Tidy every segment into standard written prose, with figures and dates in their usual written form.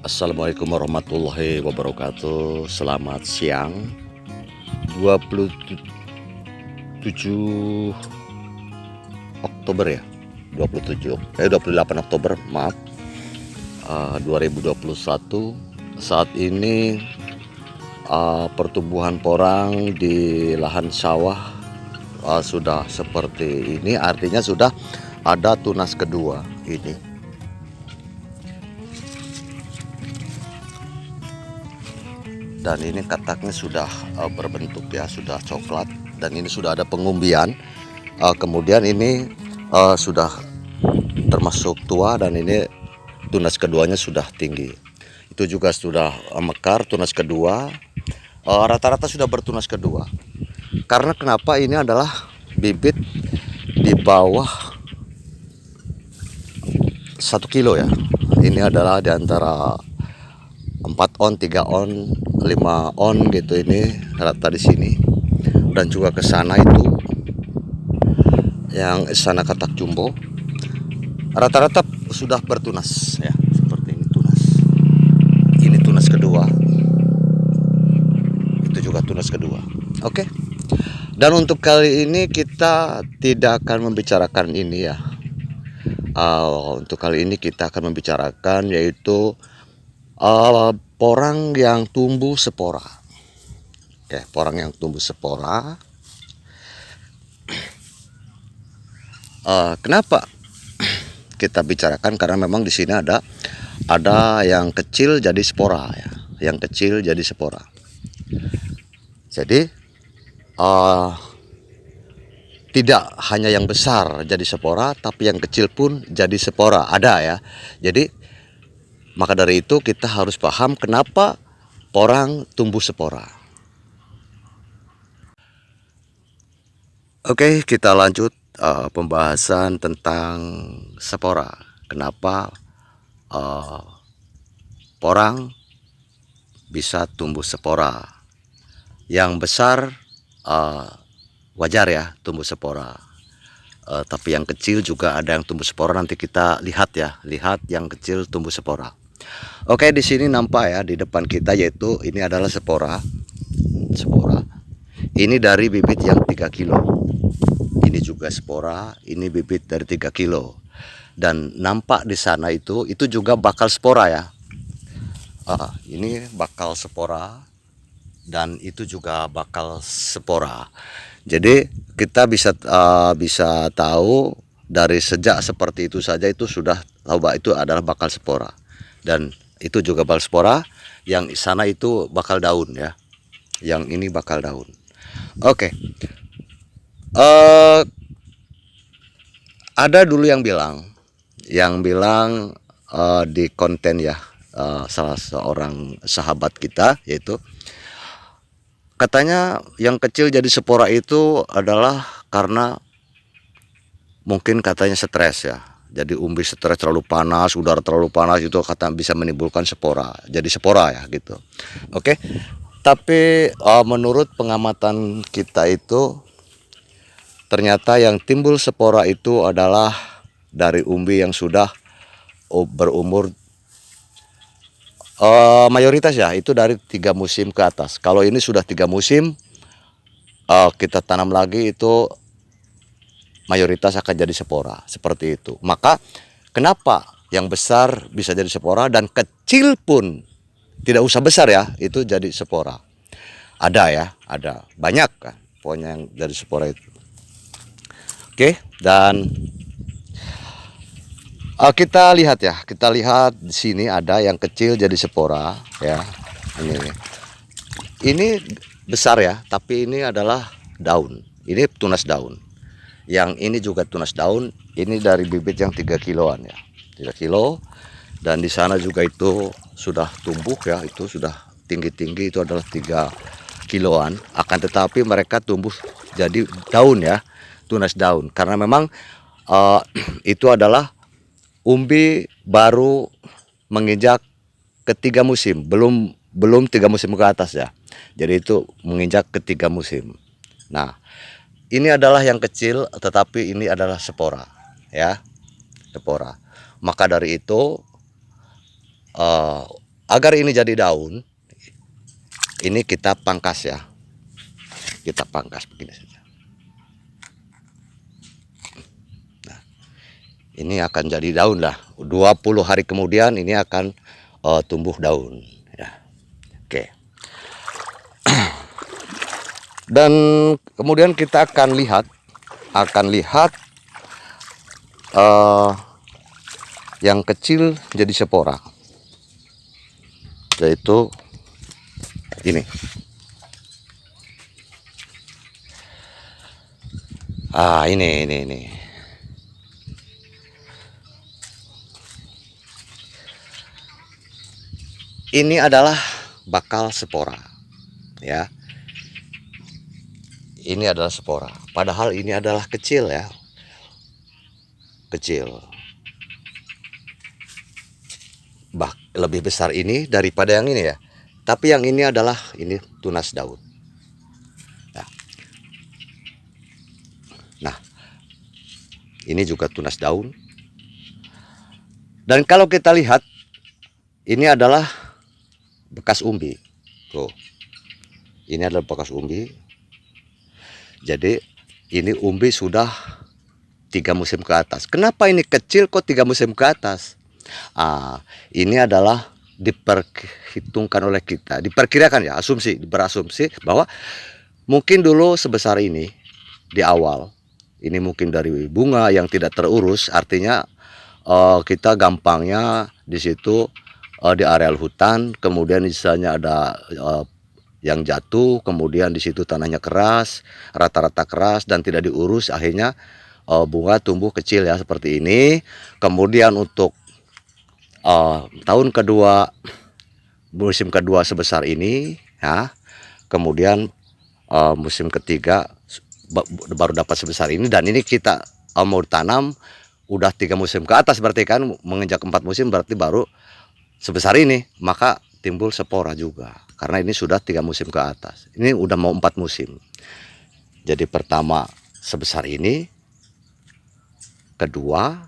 Assalamualaikum warahmatullahi wabarakatuh. Selamat siang. 27 Oktober ya. 28 Oktober, maaf. 2021. Saat ini pertumbuhan porang di lahan sawah sudah seperti ini, artinya sudah ada tunas kedua ini. Dan ini kataknya sudah berbentuk ya, sudah coklat, dan ini sudah ada pengumbian. Kemudian ini sudah termasuk tua, dan ini tunas keduanya sudah tinggi. Itu juga sudah mekar tunas kedua. Rata-rata sudah bertunas kedua. Karena kenapa? Ini adalah bibit di bawah 1 kilo ya. Ini adalah di antara 4 on, 3 on, 5 on gitu, ini rata di sini. Dan juga ke sana itu yang sana katak jumbo rata-rata sudah bertunas ya, seperti ini tunas. Ini tunas kedua. Itu juga tunas kedua. Oke. Dan untuk kali ini kita tidak akan membicarakan ini ya. Untuk kali ini kita akan membicarakan yaitu porang yang tumbuh spora. Oke, porang yang tumbuh spora. Kenapa kita bicarakan? Karena memang di sini ada yang kecil jadi spora ya, yang kecil jadi spora. Jadi tidak hanya yang besar jadi spora, tapi yang kecil pun jadi spora, ada ya. Jadi maka dari itu kita harus paham kenapa porang tumbuh spora. Oke, kita lanjut pembahasan tentang spora. Kenapa porang bisa tumbuh spora? Yang besar wajar ya tumbuh spora. Tapi yang kecil juga ada yang tumbuh spora. Nanti kita lihat ya, lihat yang kecil tumbuh spora. Oke, di sini nampak ya di depan kita, yaitu ini adalah spora. Ini dari bibit yang 3 kilo. Ini juga spora, ini bibit dari 3 kilo. Dan nampak di sana itu juga bakal spora ya. Ini bakal spora, dan itu juga bakal spora. Jadi kita bisa tahu dari sejak seperti itu saja, itu sudah tahu bahwa itu adalah bakal spora. Dan itu juga bakal spora. Yang sana itu bakal daun ya. Yang ini bakal daun. Oke. Ada dulu yang bilang di konten ya, salah seorang sahabat kita, yaitu katanya yang kecil jadi spora itu adalah karena mungkin katanya stres ya. Jadi umbi stres, terlalu panas, udara terlalu panas, itu kata bisa menimbulkan spora, jadi spora ya gitu. Oke. Tapi menurut pengamatan kita itu ternyata yang timbul spora itu adalah dari umbi yang sudah berumur mayoritas ya itu dari 3 musim ke atas. Kalau ini sudah 3 musim kita tanam lagi, itu mayoritas akan jadi spora seperti itu. Maka kenapa yang besar bisa jadi spora dan kecil pun tidak usah besar ya, itu jadi spora. Ada ya, ada banyak kan pokoknya yang dari spora itu. Oke, dan kita lihat ya, kita lihat di sini ada yang kecil jadi spora ya. Ini besar ya, tapi ini adalah daun. Ini tunas daun. Yang ini juga tunas daun. Ini dari bibit yang 3 kiloan ya, 3 kilo. Dan di sana juga itu sudah tumbuh ya, itu sudah tinggi-tinggi, itu adalah 3 kiloan. Akan tetapi mereka tumbuh jadi daun ya, tunas daun. Karena memang itu adalah umbi baru menginjak ke 3 musim, belum 3 musim ke atas ya. Jadi itu menginjak ke 3 musim. Nah, ini adalah yang kecil, tetapi ini adalah spora ya, spora. Maka dari itu agar ini jadi daun, ini kita pangkas ya. Kita pangkas begini saja. Nah, ini akan jadi daun lah. 20 hari kemudian ini akan tumbuh daun ya. Oke. Dan kemudian kita akan lihat yang kecil jadi spora, yaitu ini. Ini. Ini adalah bakal spora ya. Ini adalah spora. Padahal ini adalah kecil ya. Kecil. Lebih besar ini daripada yang ini ya. Tapi yang ini adalah tunas daun. Nah, ini juga tunas daun. Dan kalau kita lihat, ini adalah bekas umbi. Tuh. Ini adalah bekas umbi. Jadi ini umbi sudah 3 musim ke atas. Kenapa ini kecil kok 3 musim ke atas? Ini adalah diperhitungkan oleh kita, diperkirakan ya, berasumsi bahwa mungkin dulu sebesar ini di awal. Ini mungkin dari bunga yang tidak terurus, artinya kita gampangnya di situ di areal hutan, kemudian misalnya ada yang jatuh, kemudian di situ tanahnya keras, rata-rata keras dan tidak diurus, akhirnya bunga tumbuh kecil ya seperti ini. Kemudian untuk tahun kedua, musim kedua sebesar ini ya. Kemudian musim ketiga baru dapat sebesar ini, dan ini kita mau tanam udah 3 musim ke atas, berarti kan menginjak 4 musim berarti baru sebesar ini, maka timbul spora juga. Karena ini sudah 3 musim ke atas. Ini udah mau 4 musim. Jadi pertama sebesar ini, kedua,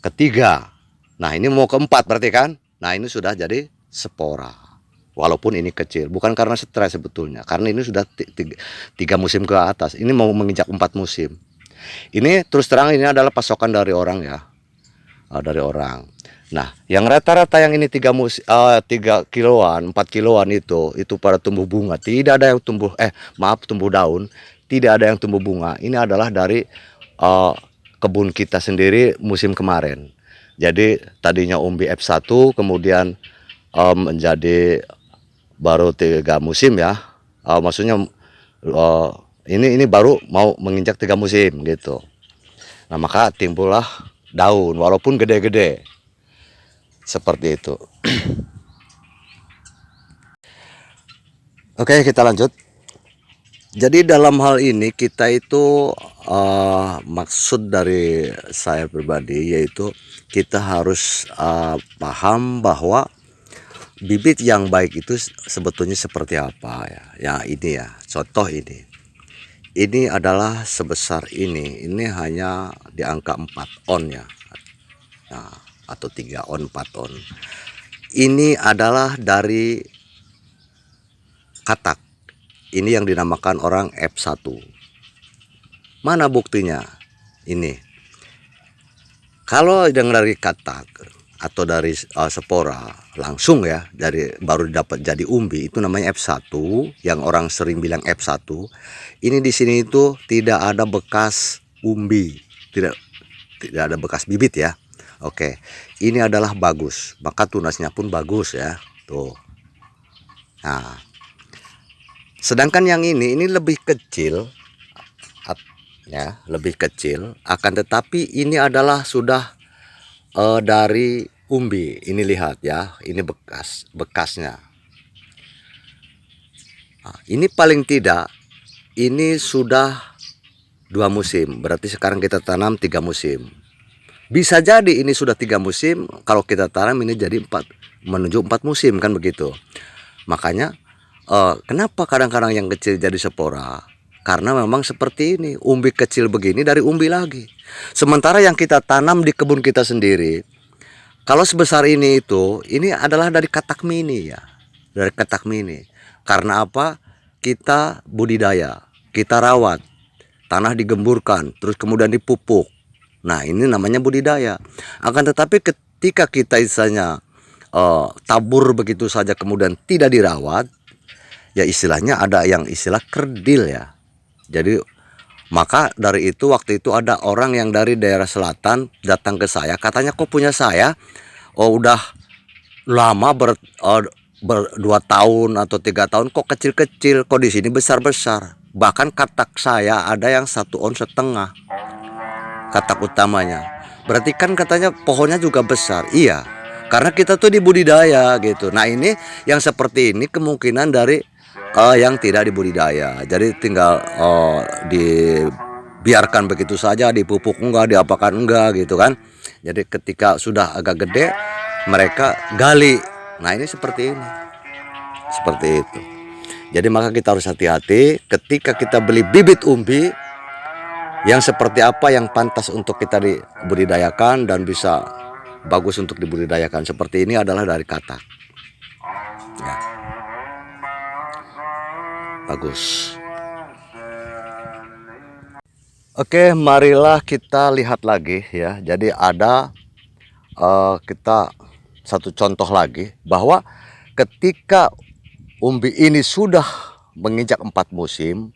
ketiga. Nah ini mau keempat berarti kan. Nah ini sudah jadi spora. Walaupun ini kecil. Bukan karena stres sebetulnya. Karena ini sudah 3 musim ke atas. Ini mau menginjak 4 musim. Ini terus terang ini adalah pasokan dari orang ya. Dari orang. Nah, yang rata-rata yang ini 3 kiloan, 4 kiloan itu pada tumbuh bunga. Tidak ada yang tumbuh tumbuh daun, tidak ada yang tumbuh bunga. Ini adalah dari kebun kita sendiri musim kemarin. Jadi tadinya umbi F1, kemudian menjadi baru 3 musim ya. Maksudnya ini baru mau menginjak 3 musim gitu. Nah, maka timbullah daun walaupun gede-gede. Seperti itu. Oke, kita lanjut. Jadi dalam hal ini kita itu maksud dari saya pribadi yaitu kita harus paham bahwa bibit yang baik itu sebetulnya seperti apa ya. Ya ini ya, contoh ini. Ini adalah sebesar ini hanya di angka 4 on ya. Nah, atau 3 on, 4 on. Ini adalah dari katak. Ini yang dinamakan orang F1. Mana buktinya? Ini. Kalau yang dari katak atau dari spora langsung ya, baru dapat jadi umbi, itu namanya F1, yang orang sering bilang F1. Ini di sini itu tidak ada bekas umbi, tidak ada bekas bibit ya. Oke, ini adalah bagus, maka tunasnya pun bagus ya. Tuh. Nah, sedangkan yang ini lebih kecil, ya, lebih kecil. Akan tetapi ini adalah sudah dari umbi. Ini lihat ya, ini bekasnya. Nah, ini paling tidak, ini sudah 2 musim. Berarti sekarang kita tanam 3 musim. Bisa jadi ini sudah 3 musim, kalau kita tanam ini jadi 4, menuju 4 musim kan begitu. Makanya kenapa kadang-kadang yang kecil jadi spora? Karena memang seperti ini, umbi kecil begini dari umbi lagi. Sementara yang kita tanam di kebun kita sendiri, Kalau sebesar ini ini adalah dari katak mini ya, dari katak mini. Karena apa? Kita budidaya, kita rawat, tanah digemburkan, terus kemudian dipupuk. Nah ini namanya budidaya. Akan tetapi ketika kita istilahnya tabur begitu saja kemudian tidak dirawat, ya istilahnya ada yang istilah kerdil ya. Jadi maka dari itu waktu itu ada orang yang dari daerah selatan datang ke saya, katanya kok punya saya udah lama 2 tahun atau 3 tahun kok kecil-kecil, kok di sini besar-besar. Bahkan katak saya ada yang 1,5 ons katak utamanya. Berarti kan katanya pohonnya juga besar. Iya, karena kita tuh dibudidaya gitu. Nah ini yang seperti ini kemungkinan dari yang tidak dibudidaya. Jadi tinggal dibiarkan begitu saja, dipupuk enggak, diapakan enggak gitu kan. Jadi ketika sudah agak gede mereka gali. Nah ini seperti ini, seperti itu. Jadi maka kita harus hati-hati ketika kita beli bibit umbi yang seperti apa yang pantas untuk kita dibudidayakan dan bisa bagus untuk dibudidayakan. Seperti ini adalah dari katak ya. Bagus. Oke, marilah kita lihat lagi ya. Jadi ada kita satu contoh lagi bahwa ketika umbi ini sudah menginjak 4 musim,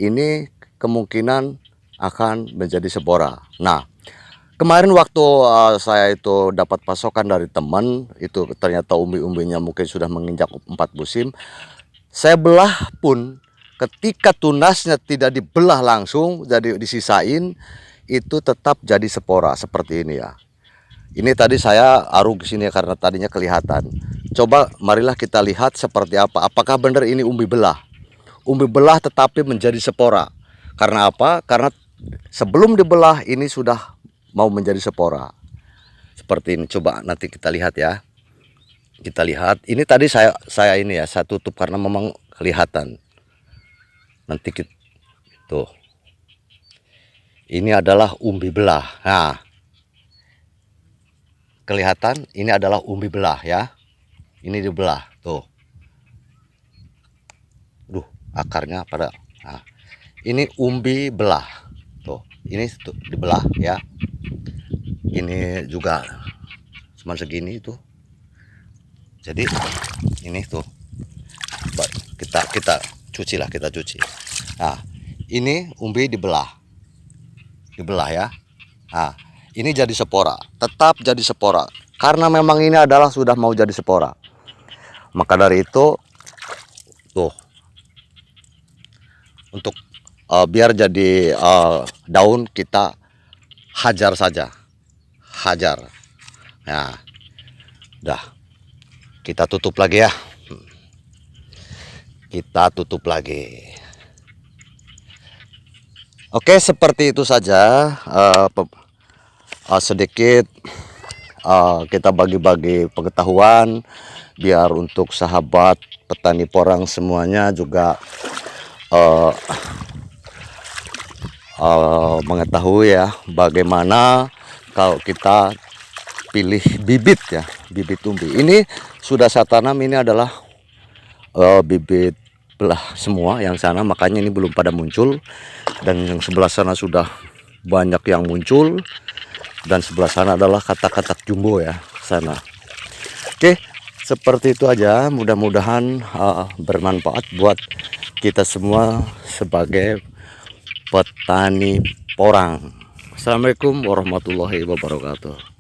ini kemungkinan akan menjadi spora. Nah, kemarin waktu saya itu dapat pasokan dari teman, itu ternyata umbi-umbinya mungkin sudah menginjak 4 musim. Saya belah pun ketika tunasnya tidak dibelah langsung, jadi disisain, itu tetap jadi spora seperti ini ya. Ini tadi saya aruh ke sini karena tadinya kelihatan. Coba marilah kita lihat seperti apa. Apakah benar ini umbi belah? Umbi belah tetapi menjadi spora. Karena apa? Karena sebelum dibelah ini sudah mau menjadi spora. Seperti ini. Coba nanti kita lihat ya. Kita lihat. Ini tadi saya ini ya, saya tutup karena memang kelihatan. Nanti kita tuh. Ini adalah umbi belah. Nah, kelihatan ini adalah umbi belah ya. Ini dibelah tuh. Duh, akarnya pada. Nah, ini umbi belah. Tuh, ini tuh dibelah ya. Ini juga cuma segini tuh. Jadi ini tuh kita cuci lah, kita cuci. Nah, ini umbi dibelah. Dibelah ya. Nah, ini jadi spora, tetap jadi spora. Karena memang ini adalah sudah mau jadi spora. Maka dari itu tuh untuk biar jadi daun kita hajar saja, hajar. Nah, dah kita tutup lagi ya. Kita tutup lagi. Oke, seperti itu saja sedikit kita bagi-bagi pengetahuan biar untuk sahabat petani porang semuanya juga mengetahui ya bagaimana kalau kita pilih bibit ya, bibit umbi. Ini sudah saya tanam, ini adalah bibit belah semua yang sana, makanya ini belum pada muncul, dan yang sebelah sana sudah banyak yang muncul, dan sebelah sana adalah katak-katak jumbo ya sana. Oke, seperti itu aja. Mudah-mudahan bermanfaat buat kita semua sebagai petani porang. Assalamualaikum warahmatullahi wabarakatuh.